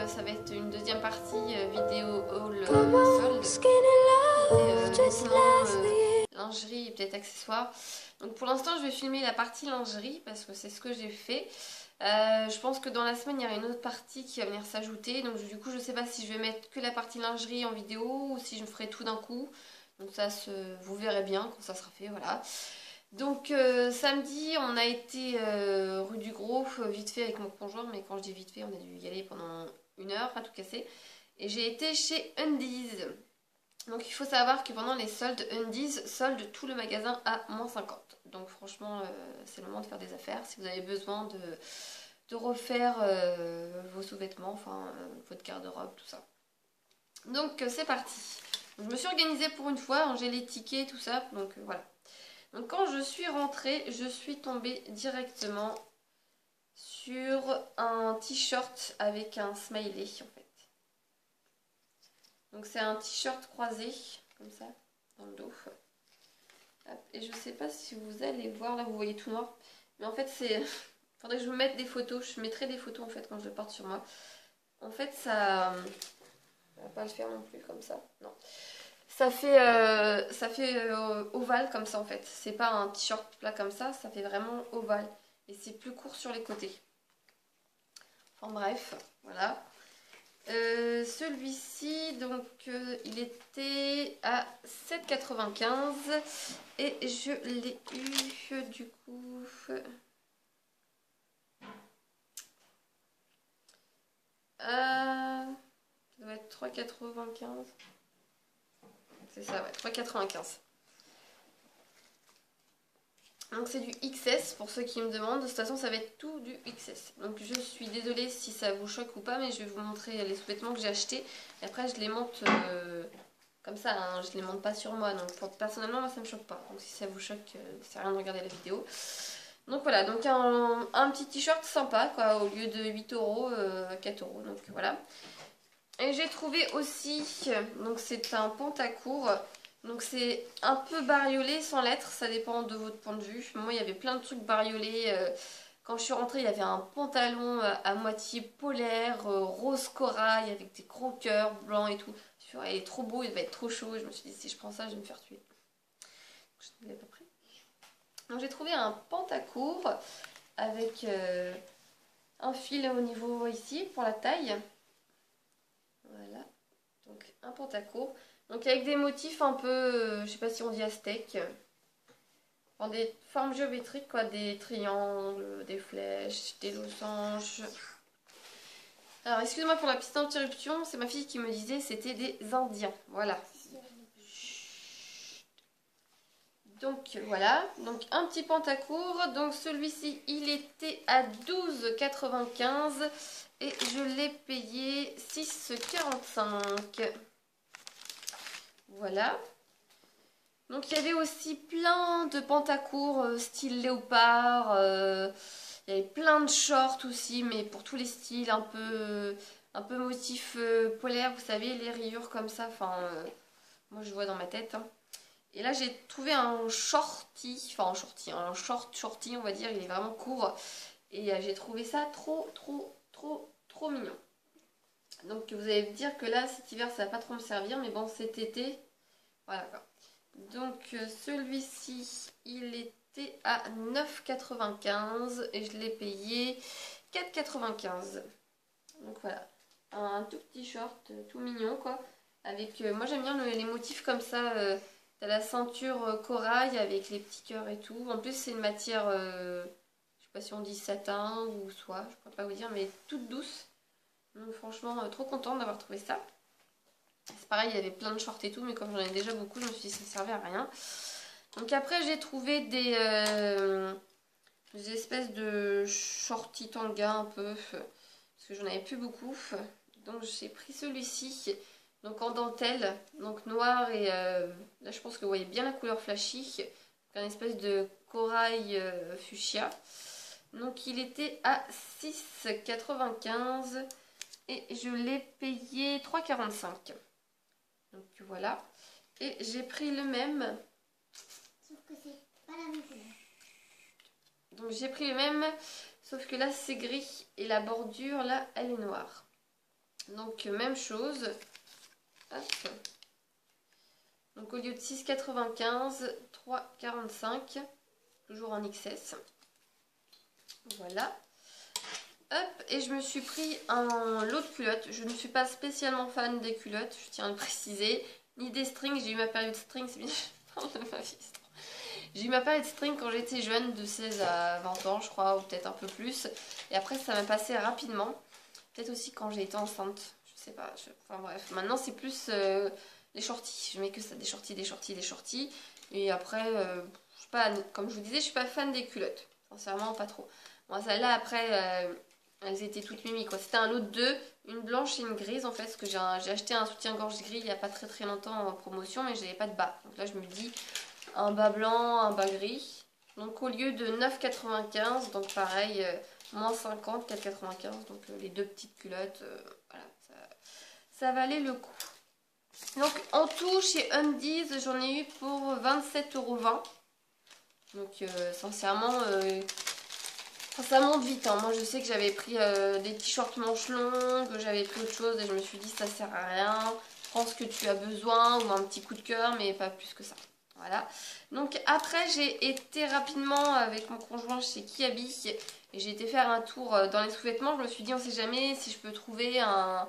ça va être une deuxième partie vidéo haul solde. Lingerie et peut-être accessoires. Donc pour l'instant je vais filmer la partie lingerie parce que c'est ce que j'ai fait. Je pense que dans la semaine il y aura une autre partie qui va venir s'ajouter. Donc du coup je sais pas si je vais mettre que la partie lingerie en vidéo ou si je me ferai tout d'un coup. Donc ça vous verrez bien quand ça sera fait, voilà. Donc samedi on a été rue du Gros vite fait avec mon conjoint, mais quand je dis vite fait on a dû y aller pendant 1 heure à tout casser. Et j'ai été chez Undies. Donc il faut savoir que pendant les soldes, Undies solde tout le magasin à -50. Donc franchement c'est le moment de faire des affaires si vous avez besoin de refaire vos sous-vêtements, enfin votre garde-robe, tout ça. Donc c'est parti. Je me suis organisée pour une fois, hein, j'ai les tickets, tout ça, donc voilà. Donc quand je suis rentrée, je suis tombée directement sur un t-shirt avec un smiley en fait. Donc c'est un t-shirt croisé, comme ça, dans le dos. Hop. Et je sais pas si vous allez voir, là vous voyez tout noir. Mais en fait c'est... Faudrait que je vous mette des photos, je mettrai des photos en fait quand je le porte sur moi. En fait ça... On va pas le faire non plus comme ça, non. Ça fait ovale comme ça en fait. C'est pas un t-shirt plat comme ça fait vraiment ovale. Et c'est plus court sur les côtés. Enfin bref, voilà. Celui-ci, donc il était à 7,95 et je l'ai eu du coup... ça doit être 3,95. C'est ça, ouais, 3,95. Donc c'est du XS pour ceux qui me demandent. De toute façon ça va être tout du XS. Donc je suis désolée si ça vous choque ou pas, mais je vais vous montrer les sous-vêtements que j'ai achetés. Et après je les monte comme ça, hein, je les monte pas sur moi. Donc personnellement moi ça me choque pas. Donc si ça vous choque, ça sert à rien de regarder la vidéo. Donc voilà, donc un petit t-shirt sympa quoi, au lieu de 8 euros, 4 euros. Donc voilà. Et j'ai trouvé aussi, donc c'est un pantacourt. Donc c'est un peu bariolé sans l'être, ça dépend de votre point de vue. Moi il y avait plein de trucs bariolés. Quand je suis rentrée il y avait un pantalon à moitié polaire, rose corail avec des gros cœurs blancs et tout. Il est trop beau, il va être trop chaud. Et je me suis dit si je prends ça je vais me faire tuer. Je ne l'ai pas pris. Donc j'ai trouvé un pantacourt avec un fil au niveau ici pour la taille. Voilà, donc un pantacourt. Donc avec des motifs un peu, je sais pas si on dit aztèque, enfin, des formes géométriques quoi, des triangles, des flèches, des losanges. Alors excusez-moi pour la petite interruption, c'est ma fille qui me disait c'était des Indiens, voilà. Donc voilà, donc un petit pantacourt, donc celui-ci il était à 12,95 et je l'ai payé 6,45. Voilà. Donc il y avait aussi plein de pantacourts style léopard. Il y avait plein de shorts aussi, mais pour tous les styles, un peu motif polaire, vous savez, les rayures comme ça. Enfin, moi je vois dans ma tête. Hein. Et là j'ai trouvé un shorty, enfin un shorty on va dire, il est vraiment court. Et j'ai trouvé ça trop mignon. Donc vous allez me dire que là cet hiver ça va pas trop me servir, mais bon cet été, voilà quoi. Donc celui-ci il était à 9,95 et je l'ai payé 4,95. Donc voilà, un tout petit short tout mignon quoi. Avec, moi j'aime bien les motifs comme ça, t'as la ceinture corail avec les petits cœurs et tout. En plus c'est une matière, je sais pas si on dit satin ou soie, je pourrais pas vous dire, mais toute douce. Donc franchement trop contente d'avoir trouvé ça. C'est pareil, il y avait plein de shorts et tout, mais comme j'en ai déjà beaucoup, je me suis dit que ça ne servait à rien. Donc après, j'ai trouvé des espèces de shorty tanga un peu, parce que j'en avais plus beaucoup. Donc j'ai pris celui-ci, donc en dentelle, donc noir et là je pense que vous voyez bien la couleur flashy, un espèce de corail fuchsia. Donc il était à 6,95 et je l'ai payé 3,45. Donc voilà. Et j'ai pris le même. Sauf que c'est pas la même couleur. Donc j'ai pris le même, sauf que là c'est gris et la bordure là elle est noire. Donc même chose. Hop. Donc au lieu de 6,95, 3,45. Toujours en XS. Voilà. Hop, et je me suis pris un lot de culottes. Je ne suis pas spécialement fan des culottes, je tiens à le préciser. Ni des strings, j'ai eu ma période string, c'est bien. J'ai eu ma période string quand j'étais jeune, de 16 à 20 ans, je crois, ou peut-être un peu plus. Et après, ça m'a passé rapidement. Peut-être aussi quand j'ai été enceinte, je sais pas. Enfin bref, maintenant c'est plus les shorties. Je mets que ça, des shorties, des shorties, des shorties. Et après, je suis pas, comme je vous disais, je suis pas fan des culottes. Sincèrement, pas trop. Bon, celle-là, après, elles étaient toutes mimi, quoi. C'était un lot de deux, une blanche et une grise, en fait. Parce que j'ai acheté un soutien-gorge gris il n'y a pas très longtemps en promotion, mais j'avais pas de bas. Donc là, je me dis, un bas blanc, un bas gris. Donc au lieu de 9,95, donc pareil, moins 50, 4,95. Donc les deux petites culottes, voilà, ça valait le coup. Donc en tout, chez Undies, j'en ai eu pour 27,20 €. Donc sincèrement, ça monte vite. Hein. Moi je sais que j'avais pris des t-shirts manches longues, que j'avais pris autre chose et je me suis dit ça sert à rien. Prends ce que tu as besoin ou un petit coup de cœur, mais pas plus que ça. Voilà. Donc après j'ai été rapidement avec mon conjoint chez Kiabi et j'ai été faire un tour dans les sous-vêtements. Je me suis dit on sait jamais si je peux trouver un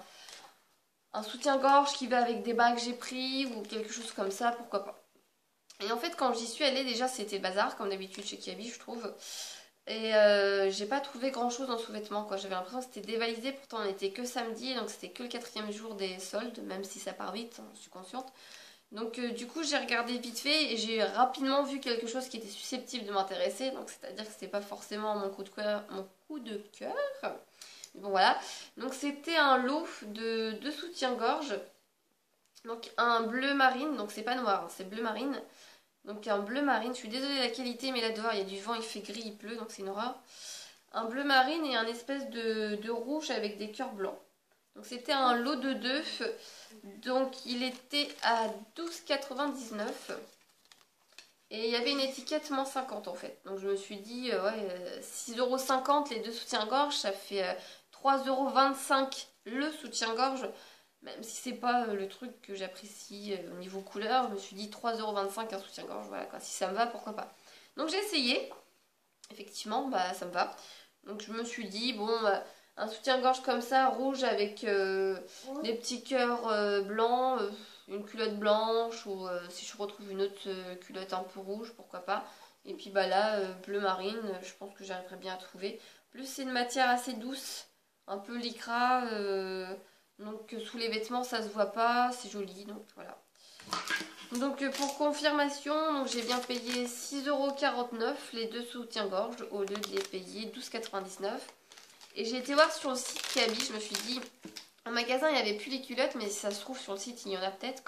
soutien-gorge qui va avec des bas que j'ai pris ou quelque chose comme ça, pourquoi pas. Et en fait quand j'y suis allée déjà c'était le bazar comme d'habitude chez Kiabi je trouve. Et j'ai pas trouvé grand chose en sous-vêtements quoi, j'avais l'impression que c'était dévalisé, pourtant on était que samedi donc c'était que le 4e jour des soldes, même si ça part vite, hein, je suis consciente. Donc du coup j'ai regardé vite fait et j'ai rapidement vu quelque chose qui était susceptible de m'intéresser, donc c'est-à-dire que c'était pas forcément mon coup de cœur, mais bon voilà, donc c'était un lot de deux soutiens-gorge, donc un bleu marine, donc c'est pas noir, hein, c'est bleu marine. Donc un bleu marine, je suis désolée de la qualité, mais là dehors il y a du vent, il fait gris, il pleut, donc c'est une horreur. Un bleu marine et un espèce de rouge avec des cœurs blancs. Donc c'était un lot de deux, donc il était à 12,99 €. Et il y avait une étiquette moins 50 en fait. Donc je me suis dit, ouais, 6,50 € les deux soutiens-gorge, ça fait 3,25 € le soutien-gorge. Même si c'est pas le truc que j'apprécie au niveau couleur, je me suis dit 3,25 € un soutien-gorge, voilà quoi, si ça me va, pourquoi pas. Donc j'ai essayé, effectivement, bah ça me va. Donc je me suis dit, bon, un soutien-gorge comme ça, rouge avec des petits cœurs blancs, une culotte blanche, ou si je retrouve une autre culotte un peu rouge, pourquoi pas. Et puis bah là, bleu marine, je pense que j'arriverai bien à trouver. Plus c'est une matière assez douce, un peu lycra. Donc sous les vêtements ça se voit pas, c'est joli, donc voilà. Donc pour confirmation, j'ai bien payé 6,49 € les deux soutiens-gorge au lieu de les payer 12,99 €. Et j'ai été voir sur le site Kiabi, je me suis dit, en magasin il n'y avait plus les culottes, mais si ça se trouve sur le site il y en a peut-être.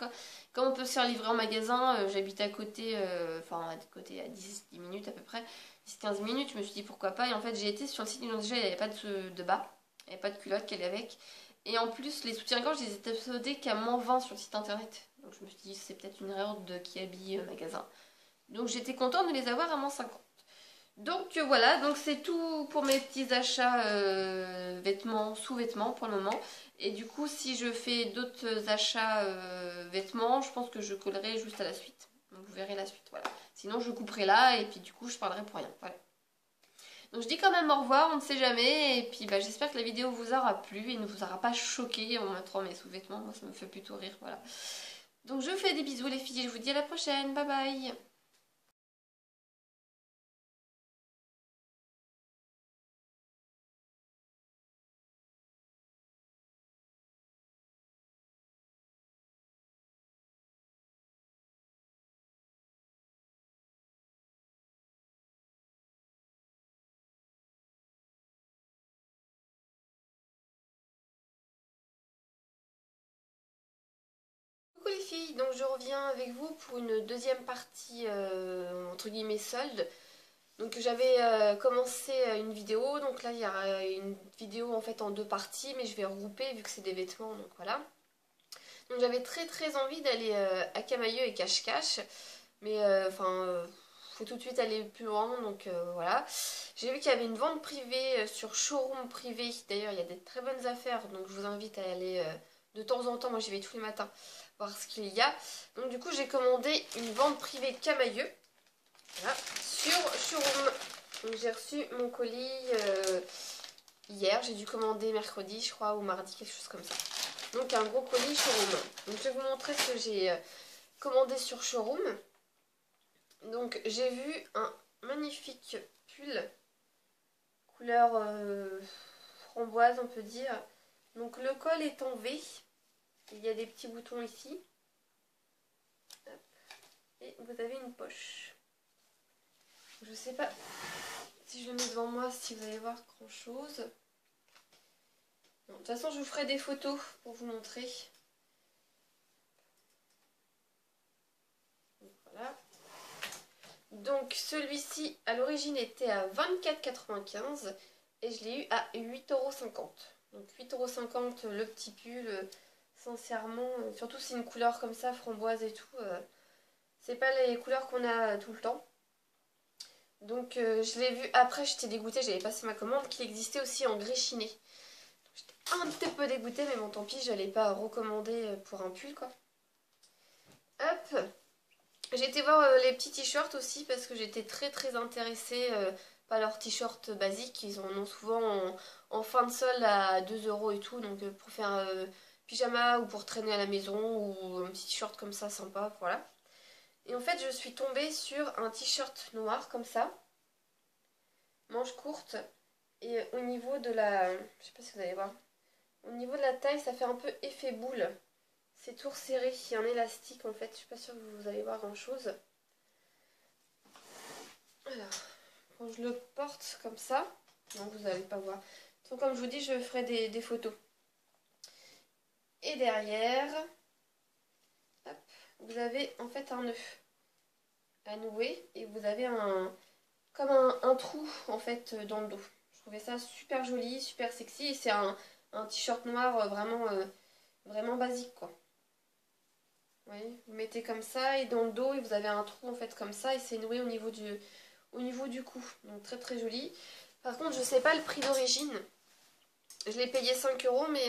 Comme on peut se faire livrer en magasin, j'habite à côté, enfin à côté à 10 minutes à peu près, 10-15 minutes, je me suis dit pourquoi pas. Et en fait j'ai été sur le site, donc déjà il n'y avait pas de bas, il n'y avait pas de culotte qu'elle est avec. Et en plus, les soutiens-gorge, ils étaient soldés qu'à moins 20 sur le site internet. Donc je me suis dit, c'est peut-être une erreur de Kiabi magasin. Donc j'étais contente de les avoir à moins 50. Donc voilà, donc c'est tout pour mes petits achats vêtements, sous-vêtements pour le moment. Et du coup, si je fais d'autres achats vêtements, je pense que je collerai juste à la suite. Donc vous verrez la suite, voilà. Sinon, je couperai là et puis du coup, je parlerai pour rien. Voilà. Donc je dis quand même au revoir, on ne sait jamais, et puis bah, j'espère que la vidéo vous aura plu et ne vous aura pas choqué en montrant mes sous-vêtements, moi ça me fait plutôt rire, voilà. Donc je vous fais des bisous les filles, et je vous dis à la prochaine, bye bye. Coucou les filles, donc je reviens avec vous pour une deuxième partie entre guillemets solde. Donc j'avais commencé une vidéo, donc là il y a une vidéo en fait en deux parties, mais je vais regrouper vu que c'est des vêtements, donc voilà. Donc j'avais très envie d'aller à Camailleux et Cache-Cache, mais enfin vais tout de suite aller plus loin, donc voilà. J'ai vu qu'il y avait une vente privée sur showroom privé. D'ailleurs, il y a des très bonnes affaires, donc je vous invite à aller de temps en temps. Moi, j'y vais tous les matins voir ce qu'il y a. Donc du coup, j'ai commandé une vente privée Camailleux, voilà, sur showroom. Donc j'ai reçu mon colis hier. J'ai dû commander mercredi, je crois, ou mardi, quelque chose comme ça. Donc un gros colis showroom. Donc je vais vous montrer ce que j'ai commandé sur showroom. Donc j'ai vu un magnifique pull couleur framboise, on peut dire. Donc le col est en V. Il y a des petits boutons ici. Hop. Et vous avez une poche. Je sais pas si je le mets devant moi, si vous allez voir grand chose. Non, de toute façon, je vous ferai des photos pour vous montrer. Donc, voilà. Donc celui-ci à l'origine était à 24,95 et je l'ai eu à 8,50 €. Donc 8,50 € le petit pull, sincèrement, surtout c'est une couleur comme ça, framboise et tout, c'est pas les couleurs qu'on a tout le temps. Donc je l'ai vu, après j'étais dégoûtée, j'avais passé ma commande, qu'il existait aussi en gris chiné. J'étais un petit peu dégoûtée, mais bon tant pis, j'allais pas recommander pour un pull quoi. Hop. J'ai été voir les petits t-shirts aussi parce que j'étais très intéressée par leurs t-shirts basiques. Ils en ont souvent en fin de solde à 2 € et tout. Donc pour faire pyjama ou pour traîner à la maison ou un petit t-shirt comme ça sympa, voilà. Et en fait je suis tombée sur un t-shirt noir comme ça, manche courte. Et au niveau de la... je sais pas si vous allez voir. Au niveau de la taille ça fait un peu effet boule. C'est tout resserré, il y a un élastique en fait, je suis pas sûre que vous allez voir grand chose. Alors, quand je le porte comme ça, non vous n'allez pas voir. Donc comme je vous dis, je ferai des photos. Et derrière, hop, vous avez en fait un nœud à nouer et vous avez comme un trou en fait dans le dos. Je trouvais ça super joli, super sexy et c'est un t-shirt noir vraiment basique quoi. Vous voyez, vous mettez comme ça et dans le dos et vous avez un trou en fait comme ça et c'est noué au niveau du cou. Donc très joli. Par contre je sais pas le prix d'origine. Je l'ai payé 5 € mais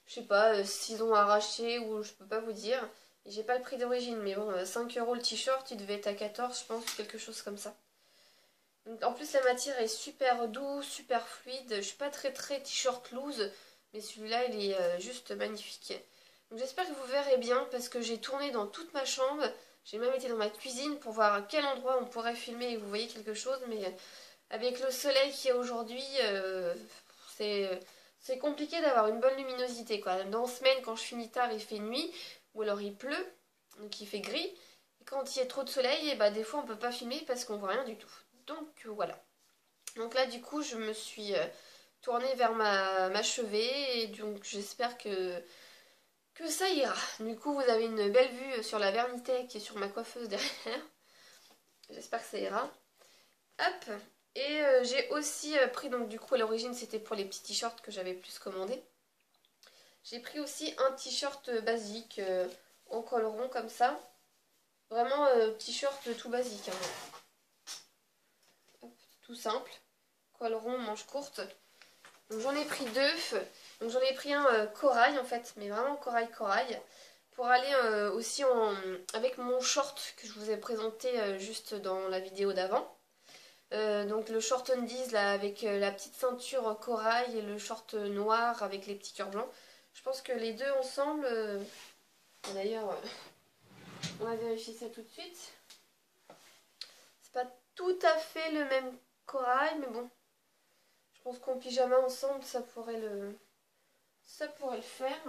je sais pas s'ils ont arraché ou je peux pas vous dire. J'ai pas le prix d'origine mais bon 5 € le t-shirt il devait être à 14 je pense, quelque chose comme ça. Donc, en plus la matière est super douce, super fluide. Je suis pas très t-shirt loose mais celui-là il est juste magnifique. Donc j'espère que vous verrez bien parce que j'ai tourné dans toute ma chambre. J'ai même été dans ma cuisine pour voir à quel endroit on pourrait filmer et vous voyez quelque chose. Mais avec le soleil qu'il y a aujourd'hui, c'est compliqué d'avoir une bonne luminosité, quoi. Dans la semaine, quand je finis tard, il fait nuit ou alors il pleut, donc il fait gris. Et quand il y a trop de soleil, et bah, des fois on peut pas filmer parce qu'on voit rien du tout. Donc voilà. Donc là du coup je me suis tournée vers ma chevet et donc j'espère que ça ira. Du coup, vous avez une belle vue sur la Vernité qui est sur ma coiffeuse derrière. J'espère que ça ira. Hop. Et j'ai aussi pris, donc du coup, à l'origine, c'était pour les petits t-shirts que j'avais plus commandé. J'ai pris aussi un t-shirt basique en col rond comme ça. Vraiment t-shirt tout basique. Hein. Hop, tout simple. Col rond, manche courte. Donc j'en ai pris deux. Donc j'en ai pris un corail en fait, mais vraiment corail. Pour aller aussi avec mon short que je vous ai présenté juste dans la vidéo d'avant. Donc le short undies là avec la petite ceinture corail et le short noir avec les petits cœurs blancs. Je pense que les deux ensemble, d'ailleurs on va vérifier ça tout de suite. C'est pas tout à fait le même corail mais bon. Je pense qu'en pyjama ensemble ça pourrait le faire.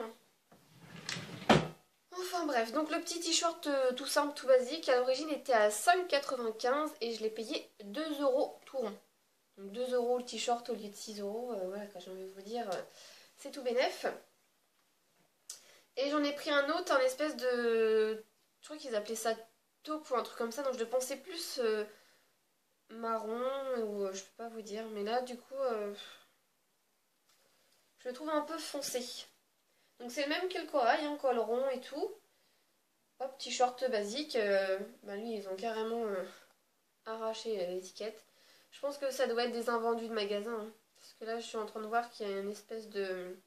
Enfin bref, donc le petit t-shirt tout simple, tout basique, à l'origine était à 5,95 € et je l'ai payé 2 € tout rond. Donc 2 € le t-shirt au lieu de 6 €, voilà, quand j'ai envie de vous dire, c'est tout bénef. Et j'en ai pris un autre, un espèce de... Je crois qu'ils appelaient ça taupe ou un truc comme ça, donc je le pensais plus marron, ou je peux pas vous dire, mais là du coup, je le trouve un peu foncé. Donc c'est le même que le corail, hein, col rond et tout. Hop, t-shirt basique. Bah lui, ils ont carrément arracher l'étiquette. Je pense que ça doit être des invendus de magasin. Hein. Parce que là, je suis en train de voir qu'il y a une espèce de...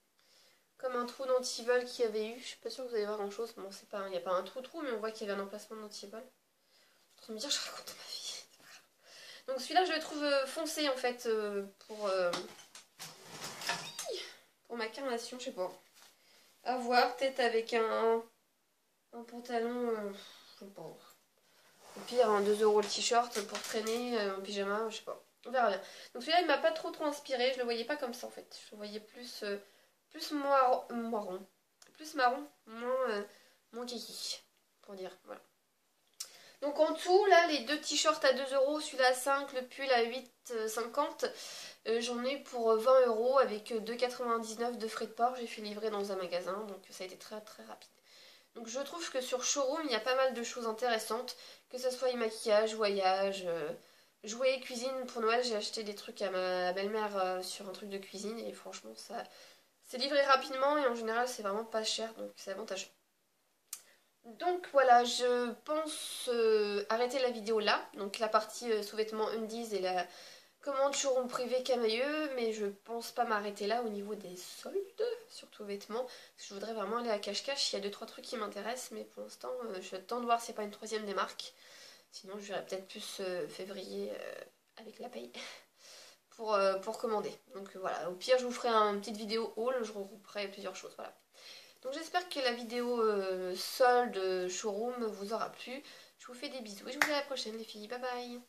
Comme un trou d'antivol qu'il y avait eu. Je suis pas sûre que vous allez voir grand chose. Bon, c'est pas... il n'y a pas un trou, mais on voit qu'il y avait un emplacement d'antivol. Je suis en train de me dire, je raconte ma vie. Donc celui-là, je le trouve foncé en fait pour ma carnation, je sais pas. À voir, peut-être avec un pantalon, je sais pas. Au pire, 2 € le t-shirt pour traîner en pyjama, je sais pas. On verra bien. Donc celui-là, il m'a pas trop inspiré. Je le voyais pas comme ça en fait. Je le voyais plus marron. Plus marron, moins kiki. Pour dire, voilà. Donc en tout, là, les 2 t-shirts à 2 €, celui-là à 5, le pull à 8,50. J'en ai pour 20 € avec 2,99 de frais de port. J'ai fait livrer dans un magasin, donc ça a été très très rapide. Donc je trouve que sur Showroom, il y a pas mal de choses intéressantes, que ce soit maquillage, voyage, jouets, cuisine. Pour Noël, j'ai acheté des trucs à ma belle-mère sur un truc de cuisine et franchement, ça c'est livré rapidement et en général, c'est vraiment pas cher, donc c'est avantageux. Donc voilà, je pense arrêter la vidéo là, donc la partie sous-vêtements undies et la commande showroom privé Camailleux, mais je pense pas m'arrêter là au niveau des soldes, surtout vêtements, parce que je voudrais vraiment aller à cache-cache. Il y a 2-3 trucs qui m'intéressent, mais pour l'instant, je vais attendre de voir s'il n'y a pas une troisième des marques. Sinon, je verrai peut-être plus février avec la paye pour commander. Donc voilà, au pire, je vous ferai une petite vidéo haul, je regrouperai plusieurs choses, voilà. Donc j'espère que la vidéo solde showroom vous aura plu. Je vous fais des bisous et je vous dis à la prochaine les filles, bye bye.